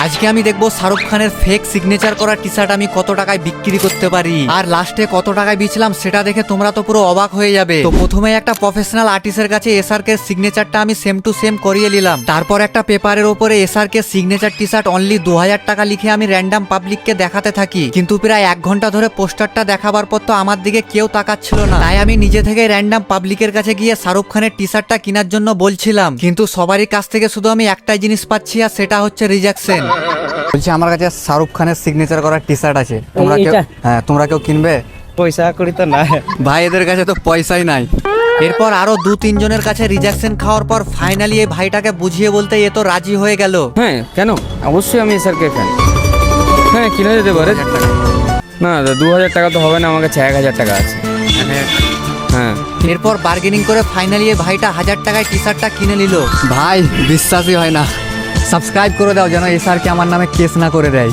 আজকে আমি দেখবো শাহরুখ খানের ফেক সিগনেচার করা টি শার্ট আমি কত টাকায় বিক্রি করতে পারি, আর লাস্টে কত টাকায় বেচলাম সেটা দেখে তোমরা তো পুরো অবাক হয়ে যাবে। তো প্রথমে একটা প্রফেশনাল আর্টিস্টের কাছে এসআরকে সিগনেচারটা আমি সেম টু সেম করিয়ে নিলাম। তারপর একটা পেপারের উপরে SRK signature T shirt only 2000 টাকা লিখে আমি র্যান্ডাম পাবলিককে দেখাতে থাকি। কিন্তু প্রায় 1 ঘন্টা ধরে পোস্টারটা দেখাবার পর তো আমার দিকে কেউ তাকাচ্ছিল না, তাই আমি নিজে থেকে র্যান্ডাম পাবলিকের কাছে গিয়ে শাহরুখ খানের টি শার্টটা কেনার জন্য বলছিলাম। কিন্তু সবারই কাছ থেকে শুধু আমি একটাই জিনিস পাচ্ছি, আর সেটা হচ্ছে রিজেকশন। বলছি আমার কাছে শাহরুখ খানের সিগনেচার করা টি শার্ট আছে, তোমরা কেউ তোমরা কেউ কিনবে? পয়সা করি তো না ভাই, এদের কাছে তো পয়সাই নাই। এরপর আরো 2-3 জনের কাছে রিজেকশন খাওয়ার পর ফাইনালি এই ভাইটাকে বুঝিয়ে বলতে এ তো রাজি হয়ে গেল। হ্যাঁ, কেন? অবশ্যই আমি স্যারকে ফ্যান। হ্যাঁ, কিনে দিতে পারে। না 2000 টাকা তো হবে না, আমার কাছে 1000 টাকা আছে। হ্যাঁ, এরপর বার্গেনিং করে ফাইনালি এই ভাইটা 1000 টাকায় টি শার্টটা কিনে নিল। ভাই বিশ্বাসই হয় না, সাবস্ক্রাইব করে দাও যেন এসআরকে আমার নামে কেস না করে দেয়।